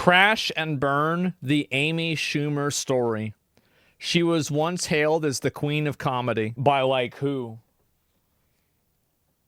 Crash and burn, the Amy Schumer story. She was once hailed as the queen of comedy by, like, who?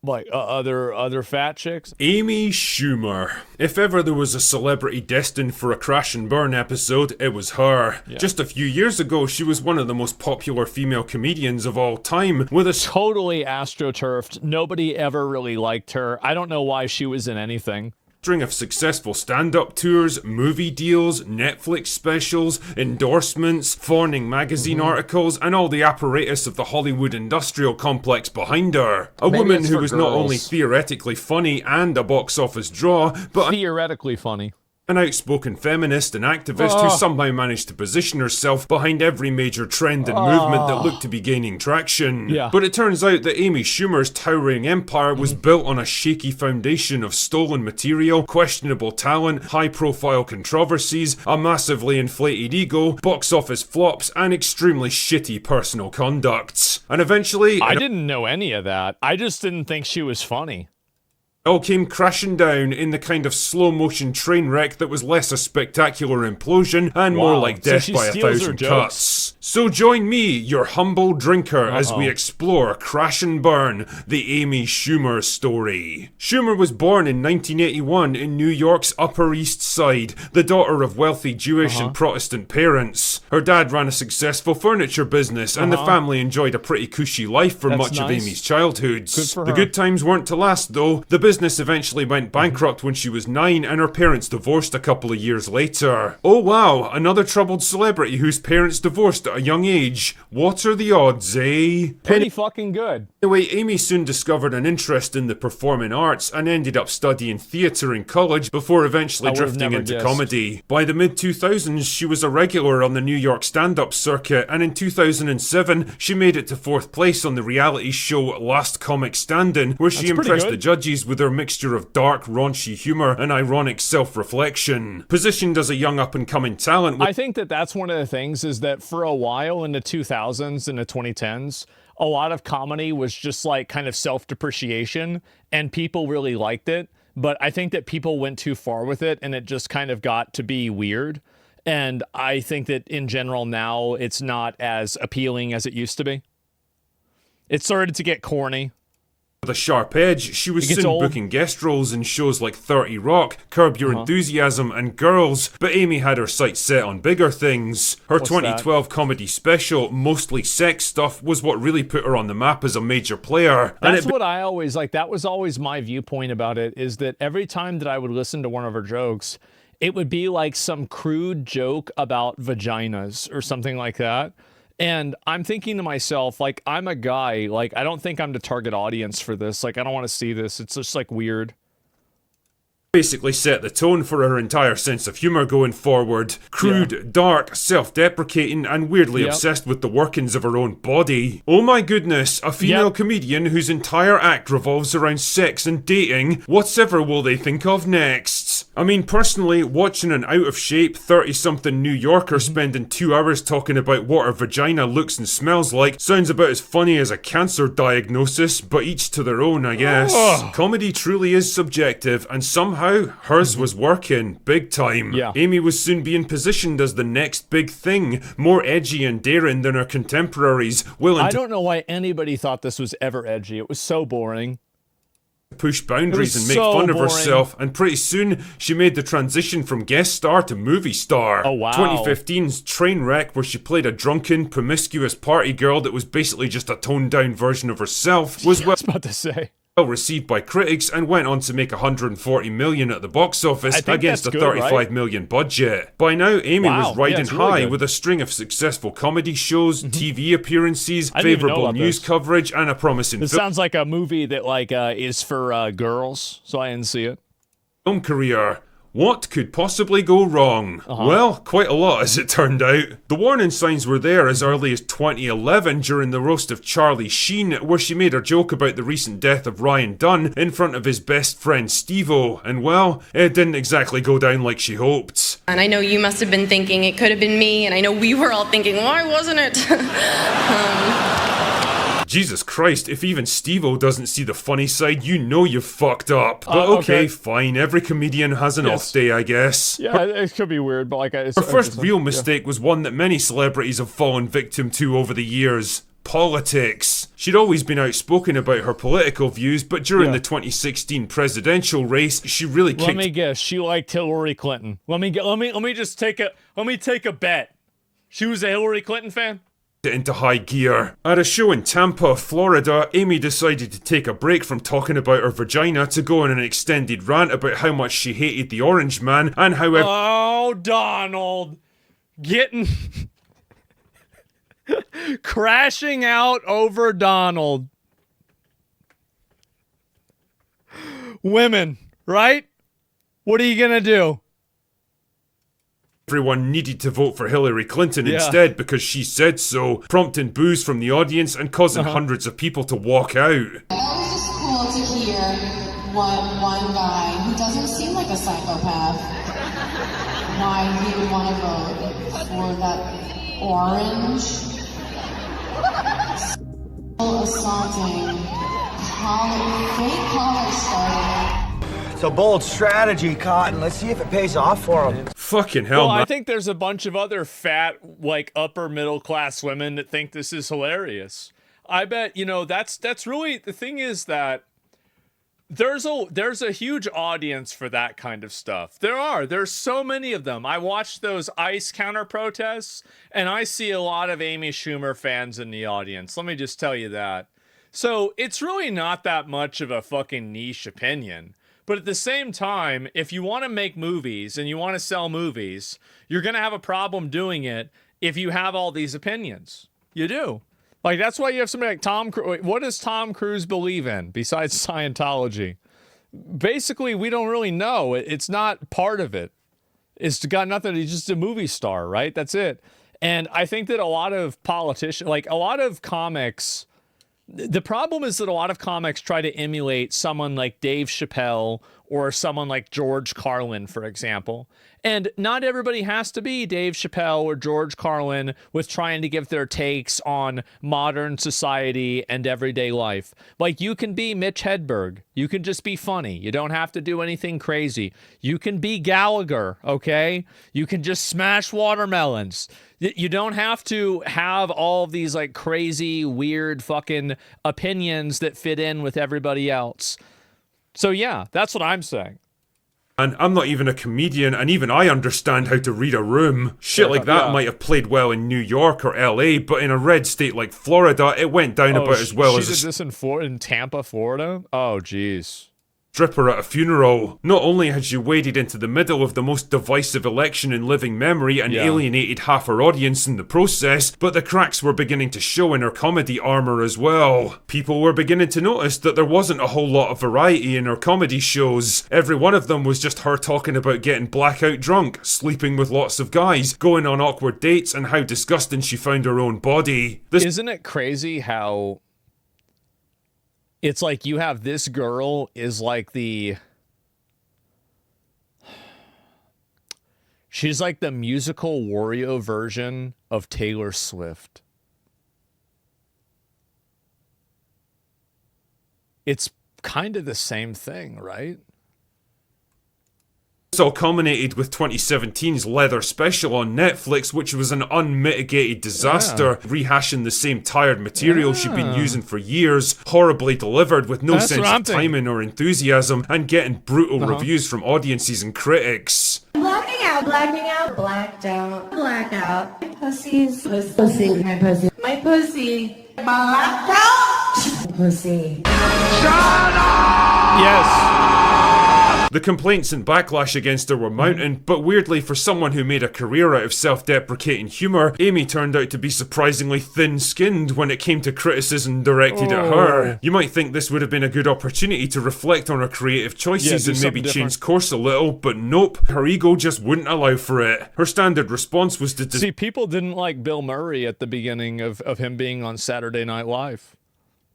Like, other fat chicks? Amy Schumer. If ever there was a celebrity destined for a crash and burn episode, it was her. Yeah. Just a few years ago, she was one of the most popular female comedians of all time, with a totally astroturfed. Nobody ever really liked her. I don't know why she was in anything. String of successful stand-up tours, movie deals, Netflix specials, endorsements, fawning magazine articles, and all the apparatus of the Hollywood industrial complex behind her. A woman who was not only theoretically funny and a box office draw, but theoretically funny. An outspoken feminist and activist who somehow managed to position herself behind every major trend and movement that looked to be gaining traction. Yeah. But it turns out that Amy Schumer's towering empire was built on a shaky foundation of stolen material, questionable talent, high-profile controversies, a massively inflated ego, box office flops, and extremely shitty personal conduct. And eventually... I didn't know any of that. I just didn't think she was funny. It all came crashing down in the kind of slow-motion train wreck that was less a spectacular implosion and more like death by 1,000 cuts. So join me, your humble drinker, as we explore Crash and Burn, the Amy Schumer story. Schumer was born in 1981 in New York's Upper East Side, the daughter of wealthy Jewish and Protestant parents. Her dad ran a successful furniture business, and the family enjoyed a pretty cushy life for much of Amy's childhood. The good times weren't to last, though. The business eventually went bankrupt when she was 9, and her parents divorced a couple of years later. Oh wow, another troubled celebrity whose parents divorced at a young age. What are the odds, eh? Pretty fucking good. Anyway, Amy soon discovered an interest in the performing arts and ended up studying theatre in college before eventually drifting into comedy. By the mid-2000s, she was a regular on the New York stand-up circuit, and in 2007, she made it to 4th place on the reality show Last Comic Standing, where she impressed the judges with her mixture of dark, raunchy humour and ironic self-reflection. Positioned as a young up-and-coming talent... I think that's one of the things, is that for a while in the 2000s and the 2010s, a lot of comedy was just like kind of self-depreciation, and people really liked it, but I think that people went too far with it, and it just kind of got to be weird. And I think that in general now, it's not as appealing as it used to be. It started to get corny. With a sharp edge, she was soon booking guest roles in shows like 30 Rock, Curb Your Enthusiasm, and Girls, but Amy had her sights set on bigger things. Her 2012 comedy special, Mostly Sex Stuff, was what really put her on the map as a major player. That's what I always, like, that was always my viewpoint about it, is that every time that I would listen to one of her jokes, it would be like some crude joke about vaginas or something like that. And I'm thinking to myself, like, I'm a guy, like, I don't think I'm the target audience for this. Like, I don't want to see this. It's just, like, weird. Basically set the tone for her entire sense of humour going forward. Crude, dark, self-deprecating, and weirdly obsessed with the workings of her own body. Oh my goodness, a female comedian whose entire act revolves around sex and dating. Whatever will they think of next? I mean, personally, watching an out-of-shape 30-something New Yorker spending 2 hours talking about what her vagina looks and smells like sounds about as funny as a cancer diagnosis, but each to their own, I guess. Comedy truly is subjective, and somehow hers was working, big time. Amy was soon being positioned as the next big thing, more edgy and daring than her contemporaries, I don't know why anybody thought this was ever edgy. It was so boring. Push boundaries and make fun of herself, and pretty soon she made the transition from guest star to movie star. 2015's Trainwreck, where she played a drunken, promiscuous party girl that was basically just a toned down version of herself, was well received by critics and went on to make 140 million at the box office against a 35 million budget. By now, Amy was riding high with a string of successful comedy shows, TV appearances, favourable news coverage, and a promising This sounds like a movie that is for girls, so I didn't see it. Film career. What could possibly go wrong? Well, quite a lot as it turned out. The warning signs were there as early as 2011 during the roast of Charlie Sheen, where she made a joke about the recent death of Ryan Dunn in front of his best friend Steve-O, and well, it didn't exactly go down like she hoped. And I know you must have been thinking it could have been me, and I know we were all thinking, why wasn't it? Jesus Christ, if even Steve-O doesn't see the funny side, you know you've fucked up. But okay, fine, every comedian has an off day, I guess. Yeah, it could be weird, but like... Her first real mistake was one that many celebrities have fallen victim to over the years. Politics. She'd always been outspoken about her political views, but during the 2016 presidential race, she really kicked... Let me guess, she liked Hillary Clinton. Let me take a bet. She was a Hillary Clinton fan? Into high gear. At a show in Tampa, Florida, Amy decided to take a break from talking about her vagina to go on an extended rant about how much she hated the Orange Man and how... Oh, Donald. Getting... crashing out over Donald. Women, right? What are you gonna do? Everyone needed to vote for Hillary Clinton instead because she said so, prompting boos from the audience and causing hundreds of people to walk out. It was just cool to hear one guy who doesn't seem like a psychopath, why he would want to vote for that orange assaulting fake collar starting. It's a bold strategy, Cotton. Let's see if it pays off for him. Fucking hell, man. I think there's a bunch of other fat, like, upper middle class women that think this is hilarious. I bet, you know, that's really, the thing is that there's a huge audience for that kind of stuff. There's so many of them. I watched those ICE counter protests, and I see a lot of Amy Schumer fans in the audience. Let me just tell you that. So it's really not that much of a fucking niche opinion. But at the same time, if you want to make movies and you want to sell movies, you're going to have a problem doing it if you have all these opinions. You do. Like, that's why you have somebody like Tom Cruise. What does Tom Cruise believe in besides Scientology? Basically, we don't really know. It's not part of it. It's got nothing. He's just a movie star, right? That's it. And I think that a lot of politicians, like a lot of comics, the problem is that a lot of comics try to emulate someone like Dave Chappelle or someone like George Carlin, for example. And not everybody has to be Dave Chappelle or George Carlin with trying to give their takes on modern society and everyday life. Like, you can be Mitch Hedberg. You can just be funny. You don't have to do anything crazy. You can be Gallagher, okay? You can just smash watermelons. You don't have to have all of these, like, crazy, weird fucking opinions that fit in with everybody else. So, yeah, that's what I'm saying. And I'm not even a comedian, and even I understand how to read a room. Shit like that might have played well in New York or LA, but in a red state like Florida, it went down about as well as... She did this in Tampa, Florida? Oh, jeez. Stripper at a funeral. Not only had she waded into the middle of the most divisive election in living memory and alienated half her audience in the process, but the cracks were beginning to show in her comedy armor as well. People were beginning to notice that there wasn't a whole lot of variety in her comedy shows. Every one of them was just her talking about getting blackout drunk, sleeping with lots of guys, going on awkward dates, and how disgusting she found her own body. Isn't it crazy how... It's like you have this girl is like she's like the musical Wario version of Taylor Swift. It's kind of the same thing, right? This all culminated with 2017's Leather special on Netflix, which was an unmitigated disaster, rehashing the same tired material she'd been using for years, horribly delivered with no sense of timing or enthusiasm, and getting brutal reviews from audiences and critics. Blacking out, blacked out, blackout. Pussies, pussy, my pussy, my pussy, blacked out, pussy. Shut up! Yes. The complaints and backlash against her were mounting, but weirdly for someone who made a career out of self-deprecating humour, Amy turned out to be surprisingly thin-skinned when it came to criticism directed at her. You might think this would have been a good opportunity to reflect on her creative choices and maybe change course a little, but nope, her ego just wouldn't allow for it. Her standard response was to... See, people didn't like Bill Murray at the beginning of him being on Saturday Night Live.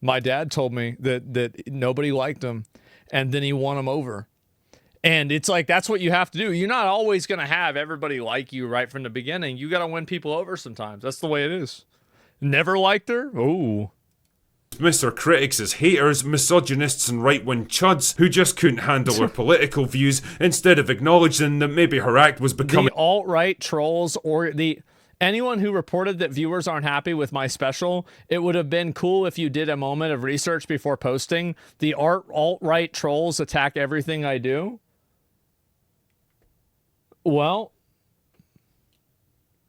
My dad told me that nobody liked him, and then he won him over. And it's like, that's what you have to do. You're not always going to have everybody like you right from the beginning. You got to win people over sometimes. That's the way it is. Never liked her? Ooh. dismiss her critics as haters, misogynists and right-wing chuds who just couldn't handle her political views, instead of acknowledging that maybe her act was becoming... The alt-right trolls or anyone who reported that viewers aren't happy with my special, it would have been cool if you did a moment of research before posting. The alt-right trolls attack everything I do. Well,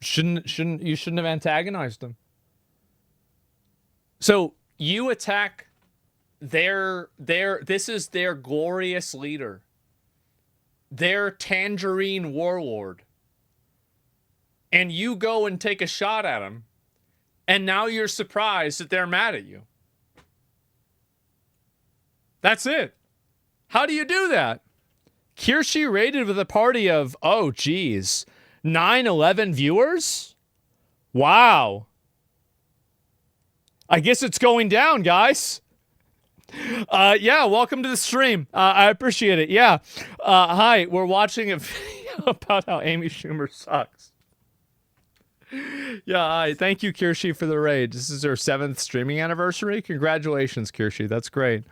you shouldn't have antagonized them. So you attack this is their glorious leader, their tangerine warlord. And you go and take a shot at him, and now you're surprised that they're mad at you. That's it. How do you do that? Kirshi rated with a party of, oh, geez, 9-11 viewers? Wow. I guess it's going down, guys. Yeah, welcome to the stream. I appreciate it. Yeah. Hi, we're watching a video about how Amy Schumer sucks. Yeah, thank you, Kirshi, for the raid. This is her 7th streaming anniversary. Congratulations, Kirshi. That's great.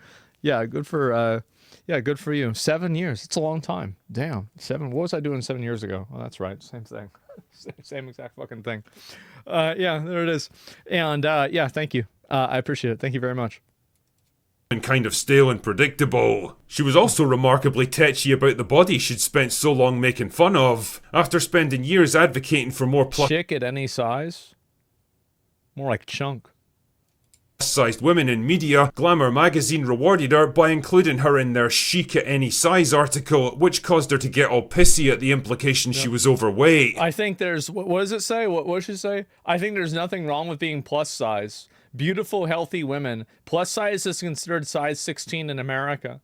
Yeah, good for you. 7 years. It's a long time. Damn. 7. What was I doing 7 years ago? Oh, that's right. Same thing. Same exact fucking thing. Yeah, there it is. And yeah, thank you. I appreciate it. Thank you very much. And kind of stale and predictable. She was also remarkably tetchy about the body she'd spent so long making fun of, after spending years advocating for more chick at any size? More like chunk. Plus-sized women in media. Glamour magazine rewarded her by including her in their chic at any size article, which caused her to get all pissy at the implication she was overweight. I think there's, what does it say? What does she say? I think there's nothing wrong with being plus size. Beautiful, healthy women. Plus size is considered size 16 in America.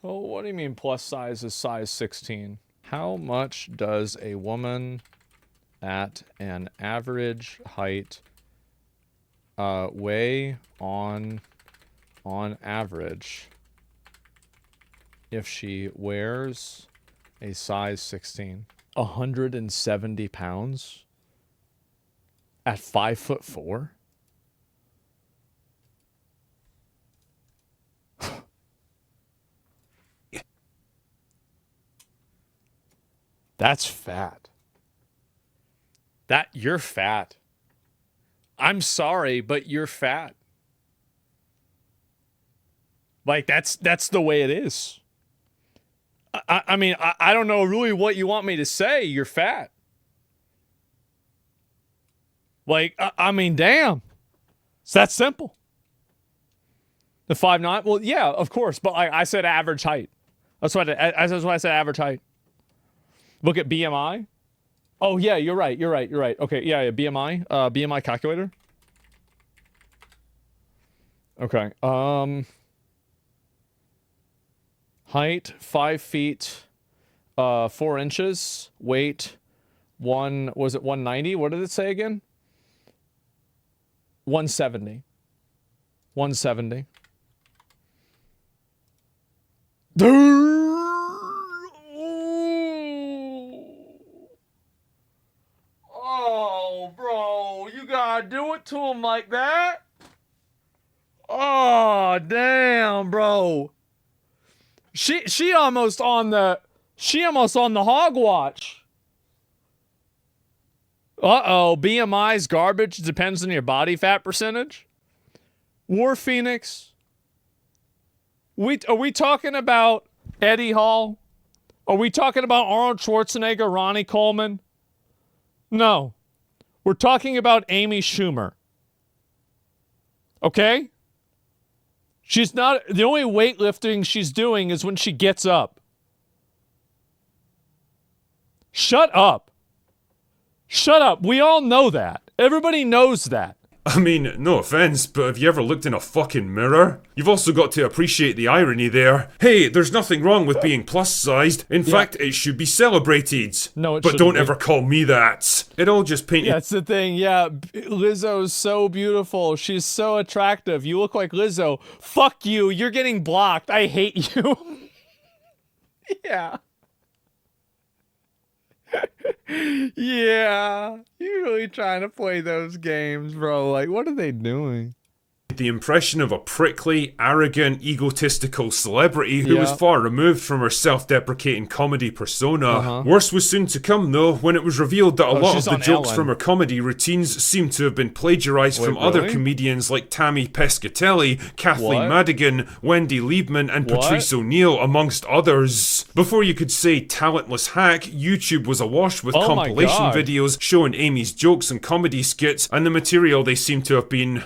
Oh, what do you mean plus size is size 16? How much does a woman at an average height weigh on average if she wears a size 16? 170 pounds at 5'4"? That's fat. You're fat. I'm sorry, but you're fat. Like, that's the way it is. I mean, I don't know really what you want me to say. You're fat. Like, I mean, damn. It's that simple. The 5'9"? Well, yeah, of course. But I said average height. That's why I said average height. Look at BMI. Oh, yeah, you're right. Okay, yeah, BMI. BMI calculator. Okay. Height, 5 feet, 4 inches. Weight, was it 190? What did it say again? 170. 170. Oh, bro, you gotta do it to him like that? Oh, damn, bro. She almost on the hog watch. Uh-oh, BMI's garbage. Depends on your body fat percentage. War Phoenix. Are we talking about Eddie Hall? Are we talking about Arnold Schwarzenegger, Ronnie Coleman? No. We're talking about Amy Schumer. Okay? She's not, the only weightlifting she's doing is when she gets up. Shut up. Shut up. We all know that. Everybody knows that. I mean, no offense, but have you ever looked in a fucking mirror? You've also got to appreciate the irony there. Hey, there's nothing wrong with being plus-sized. In fact, it should be celebrated. No, it But don't shouldn't ever call me that. It all just painted... That's the thing, yeah. Lizzo's so beautiful. She's so attractive. You look like Lizzo. Fuck you. You're getting blocked. I hate you. Yeah. Yeah, you're really trying to play those games, bro. Like, what are they doing? the impression of a prickly, arrogant, egotistical celebrity who was far removed from her self-deprecating comedy persona. Worse was soon to come, though, when it was revealed that a lot of the jokes from her comedy routines seemed to have been plagiarized from other comedians like Tammy Pescatelli, Kathleen Madigan, Wendy Liebman, and Patrice O'Neill, amongst others. Before you could say talentless hack, YouTube was awash with compilation videos showing Amy's jokes and comedy skits, and the material they seem to have been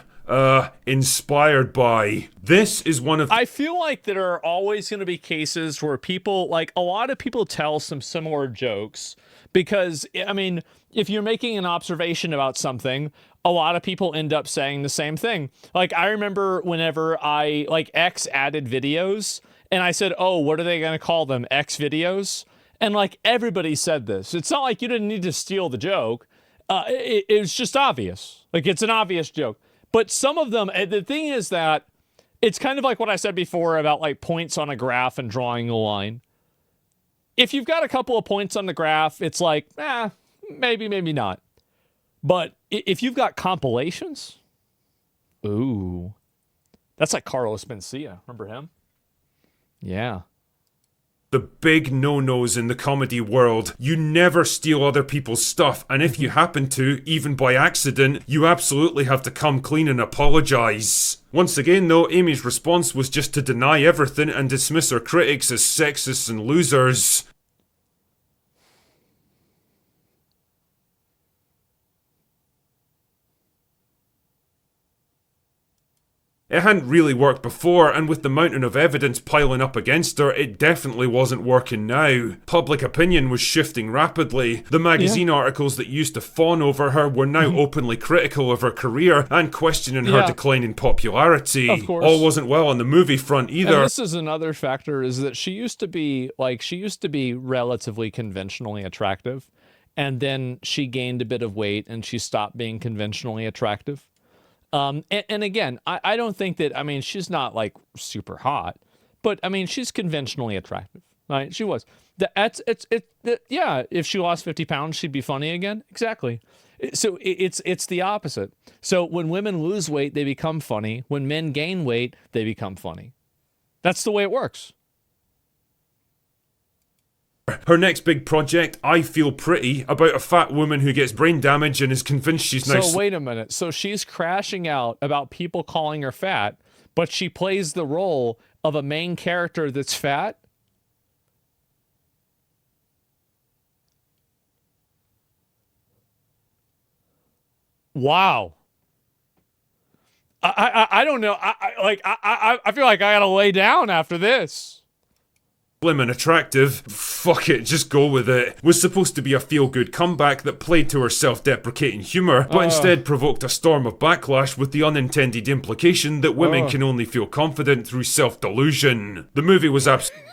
inspired by. This is one of... I feel like there are always going to be cases where people, like, a lot of people tell some similar jokes because, I mean, if you're making an observation about something, a lot of people end up saying the same thing. Like, I remember whenever X added videos, and I said, oh, what are they going to call them? X videos? And, like, everybody said this. It's not like you didn't need to steal the joke. It was just obvious. Like, it's an obvious joke. But some of them, the thing is that it's kind of like what I said before about like points on a graph and drawing a line. If you've got a couple of points on the graph, it's like, maybe, maybe not. But if you've got compilations, ooh, that's like Carlos Mencia. Remember him? Yeah. The big no-nos in the comedy world. You never steal other people's stuff, and if you happen to, even by accident, you absolutely have to come clean and apologise. Once again though, Amy's response was just to deny everything and dismiss her critics as sexists and losers. It hadn't really worked before, and with the mountain of evidence piling up against her, it definitely wasn't working now. Public opinion was shifting rapidly. The magazine articles that used to fawn over her were now openly critical of her career and questioning her decline in popularity. Of course. All wasn't well on the movie front either. And this is another factor, is that she used to be relatively conventionally attractive, and then she gained a bit of weight and she stopped being conventionally attractive. And again, I don't think that, I mean, she's not like super hot, but I mean, she's conventionally attractive, right? She was. Yeah, if she lost 50 pounds, she'd be funny again. Exactly. So it's the opposite. So when women lose weight, they become funny. When men gain weight, they become funny. That's the way it works. Her next big project, I Feel Pretty, about a fat woman who gets brain damage and is convinced she's now... So wait a minute. So she's crashing out about people calling her fat, but she plays the role of a main character that's fat? Wow. I don't know. I feel like I gotta lay down after this. Slim and attractive, fuck it, just go with it, was supposed to be a feel-good comeback that played to her self-deprecating humour, but instead provoked a storm of backlash with the unintended implication that women can only feel confident through self-delusion. The movie was absolutely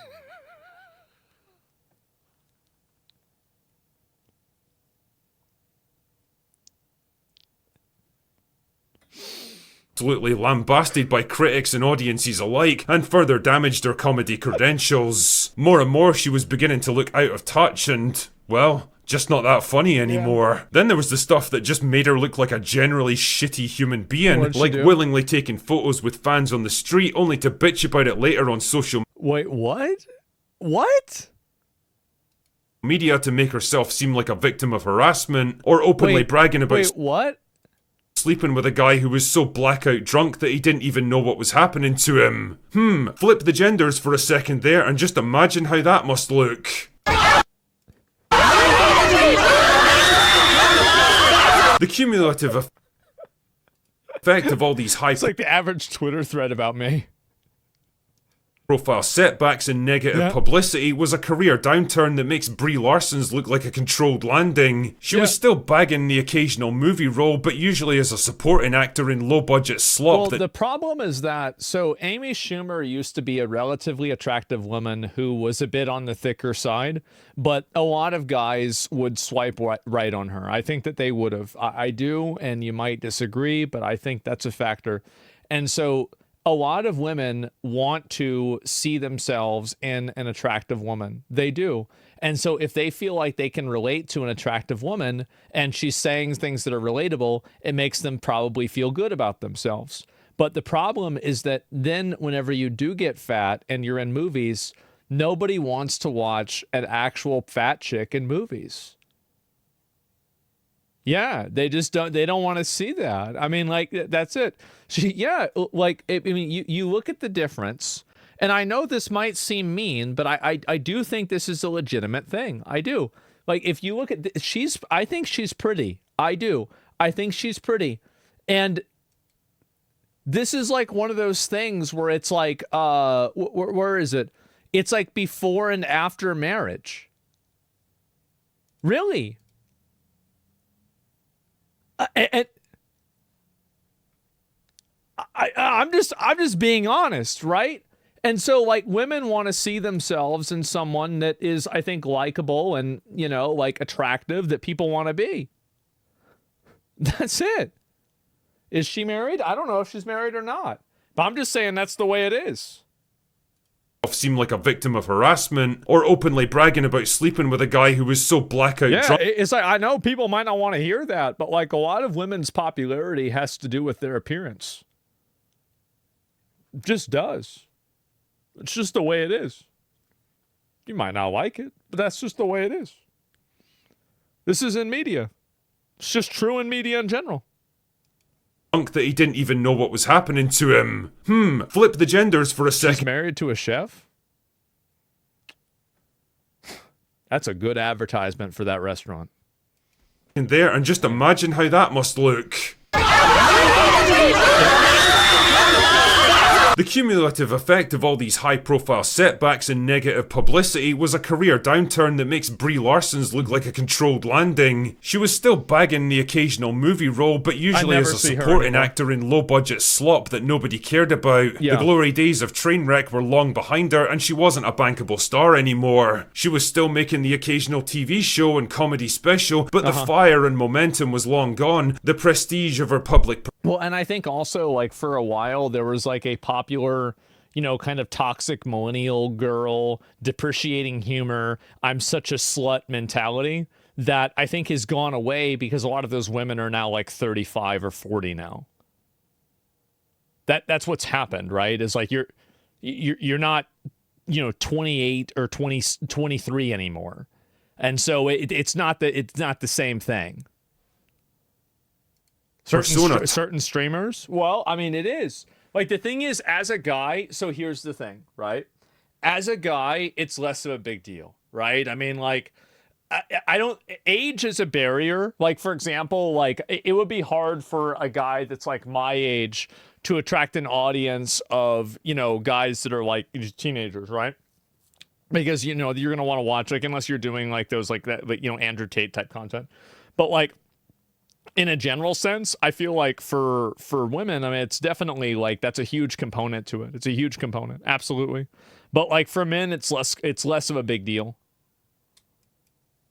lambasted by critics and audiences alike, and further damaged her comedy credentials. More and more she was beginning to look out of touch and, well, just not that funny anymore. Yeah. Then there was the stuff that just made her look like a generally shitty human being, like willingly taking photos with fans on the street only to bitch about it later on social Wait, what? What? media to make herself seem like a victim of harassment, or openly bragging about what? Sleeping with a guy who was so blackout drunk that he didn't even know what was happening to him. Flip the genders for a second there and just imagine how that must look. The cumulative effect of all these high... It's like the average Twitter thread about me. Profile setbacks and negative publicity was a career downturn that makes Brie Larson's look like a controlled landing. She was still bagging the occasional movie role, but usually as a supporting actor in low-budget slop. Well, the problem is that, so Amy Schumer used to be a relatively attractive woman who was a bit on the thicker side, but a lot of guys would swipe right on her. I think that they would have. I do, and you might disagree, but I think that's a factor. And so... a lot of women want to see themselves in an attractive woman. They do. And so if they feel like they can relate to an attractive woman and she's saying things that are relatable, it makes them probably feel good about themselves. But the problem is that then whenever you do get fat and you're in movies, nobody wants to watch an actual fat chick in movies. Yeah, they don't want to see that. I mean, like, that's it. I mean, you look at the difference, and I know this might seem mean, but I do think this is a legitimate thing. I do. Like, if you look at, I think she's pretty. I do. I think she's pretty. And this is like one of those things where it's like, where is it? It's like before and after marriage. Really? I'm just being honest, right? And so, like, women want to see themselves in someone that is, I think, likable and, you know, like, attractive, that people want to be. That's it. Is she married? I don't know if she's married or not, but I'm just saying that's the way it is. Seem like a victim of harassment, or openly bragging about sleeping with a guy who was so blackout drunk. It's like, I know people might not want to hear that, but like, a lot of women's popularity has to do with their appearance. It just does. It's just the way it is. You might not like it, but that's just the way it is. This is in media. It's just true in media in general. That he didn't even know what was happening to him. Flip the genders for a second. She's married to a chef? That's a good advertisement for that restaurant. In there, and just imagine how that must look. The cumulative effect of all these high-profile setbacks and negative publicity was a career downturn that makes Brie Larson's look like a controlled landing. She was still bagging the occasional movie role, but usually as a supporting actor in low-budget slop that nobody cared about. Yeah. The glory days of Trainwreck were long behind her, and she wasn't a bankable star anymore. She was still making the occasional TV show and comedy special, but the fire and momentum was long gone. The prestige of her public... Well, and I think also, like, for a while, there was, like, a popular, you know, kind of toxic millennial girl, depreciating humor, I'm such a slut mentality that I think has gone away because a lot of those women are now, like, 35 or 40 now. That's what's happened, right? Is like, you're not, you know, 28 or 23 anymore. And so it's not the same thing. Certain streamers? Well, I mean, it is. Like, the thing is, as a guy, so here's the thing, right? As a guy, it's less of a big deal, right? I mean, like, I don't, age is a barrier. Like, for example, like, it would be hard for a guy that's like my age to attract an audience of, you know, guys that are like teenagers, right? Because, you know, you're going to want to watch, like, unless you're doing like those, like that, like, you know, Andrew Tate type content. But like, in a general sense, I feel like for women, I mean, it's definitely like, that's a huge component to it. It's a huge component. Absolutely. But like, for men, it's less of a big deal.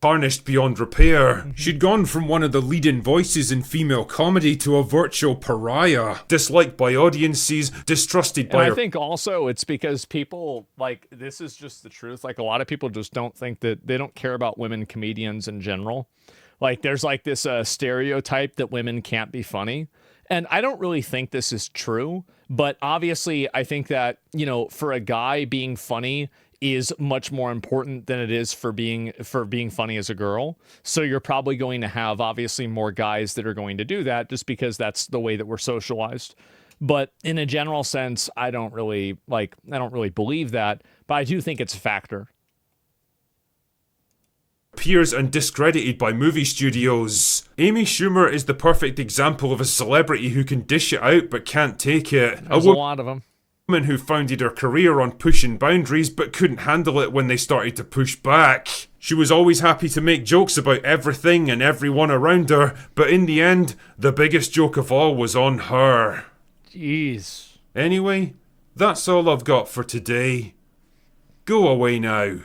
Tarnished beyond repair. She'd gone from one of the leading voices in female comedy to a virtual pariah. Disliked by audiences, distrusted by I think also it's because people, like, this is just the truth. Like, a lot of people just don't think that, they don't care about women comedians in general. Like, there's like this stereotype that women can't be funny. And I don't really think this is true. But obviously, I think that, you know, for a guy, being funny is much more important than it is for being funny as a girl. So you're probably going to have, obviously, more guys that are going to do that just because that's the way that we're socialized. But in a general sense, I don't really believe that. But I do think it's a factor. Appears and discredited by movie studios. Amy Schumer is the perfect example of a celebrity who can dish it out but can't take it. There's a lot of them. Woman who founded her career on pushing boundaries but couldn't handle it when they started to push back. She was always happy to make jokes about everything and everyone around her, but in the end, the biggest joke of all was on her. Jeez. Anyway, that's all I've got for today. Go away now.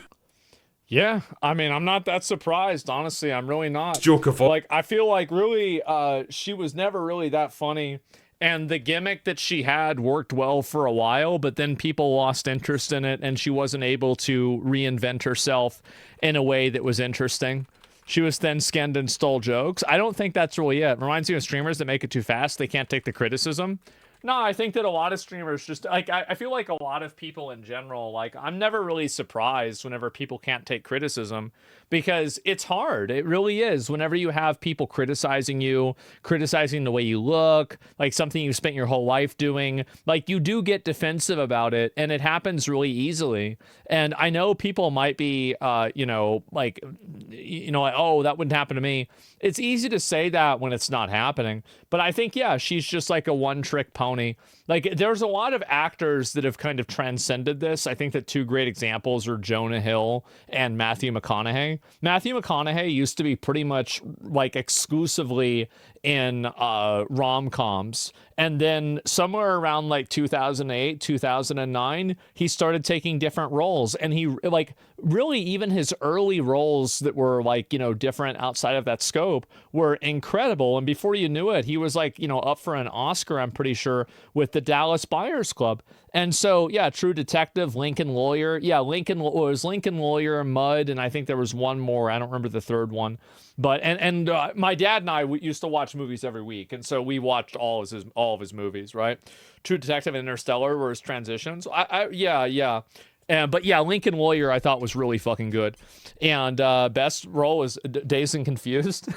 Yeah, I mean, I'm not that surprised, honestly. I'm really not. Joke of all. Like, I feel like really, she was never really that funny. And the gimmick that she had worked well for a while, but then people lost interest in it, and she wasn't able to reinvent herself in a way that was interesting. She was thin-skinned and stole jokes. I don't think that's really it. Reminds me of streamers that make it too fast. They can't take the criticism. No, I think that a lot of streamers just like I feel like a lot of people in general, like I'm never really surprised whenever people can't take criticism because it's hard. It really is. Whenever you have people criticizing you, criticizing the way you look, like something you've spent your whole life doing, like you do get defensive about it and it happens really easily. And I know people might be like oh, that wouldn't happen to me. It's easy to say that when it's not happening. But I think, yeah, she's just like a one-trick pony. Like, there's a lot of actors that have kind of transcended this. I think that two great examples are Jonah Hill and Matthew McConaughey. Matthew McConaughey used to be pretty much like exclusively in rom-coms. And then somewhere around like 2008, 2009, he started taking different roles. And he like really even his early roles that were like, different outside of that scope were incredible. And before you knew it, he was like, up for an Oscar, I'm pretty sure, with the Dallas Buyers Club. And so, yeah, True Detective, Lincoln Lawyer. Yeah, Lincoln Lawyer, Mud, and I think there was one more. I don't remember the third one. But and my dad and I used to watch movies every week, and so we watched all of his movies, right? True Detective and Interstellar were his transitions. Yeah. But yeah, Lincoln Lawyer I thought was really fucking good. And best role was Dazed and Confused.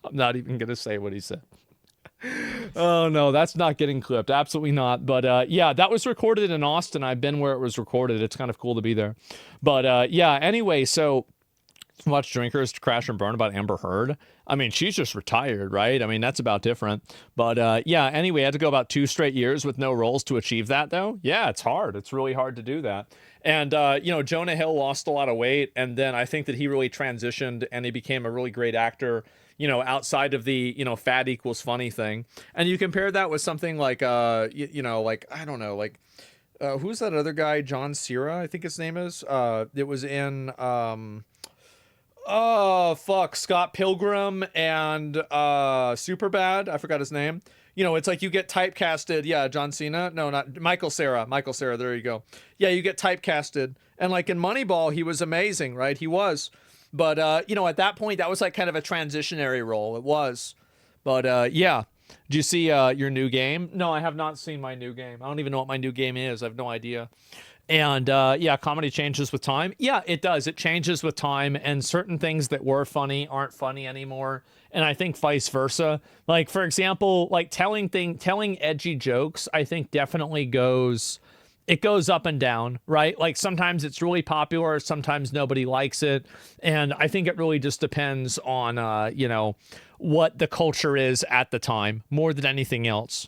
I'm not even gonna say what he said. Oh no, that's not getting clipped. Absolutely not. But yeah, that was recorded in Austin. I've been where it was recorded. It's kind of cool to be there. But yeah, anyway, so watch Drinkers Crash and Burn about Amber Heard. I mean, she's just retired, right? I mean, that's about different. But yeah, anyway, I had to go about 2 straight years with no roles to achieve that, though. Yeah, it's hard. It's really hard to do that. And, Jonah Hill lost a lot of weight, and then I think that he really transitioned and he became a really great actor, outside of the, fat equals funny thing. And you compare that with something like, like, I don't know, like, who's that other guy? John Cena, I think his name is. It was in... oh fuck, Scott Pilgrim and Superbad. I forgot his name. It's like you get typecasted. Yeah, John Cena. No, not Michael Cera. Michael Cera. There you go. Yeah, you get typecasted. And like in Moneyball, he was amazing, right? He was. But at that point, that was like kind of a transitionary role. It was. But yeah. Did you see your new game? No, I have not seen my new game. I don't even know what my new game is. I have no idea. And yeah, comedy changes with time. Yeah, it does. It changes with time, and certain things that were funny aren't funny anymore. And I think vice versa. Like, for example, like telling edgy jokes, I think definitely goes up and down, right? Like sometimes it's really popular, sometimes nobody likes it. And I think it really just depends on, what the culture is at the time more than anything else.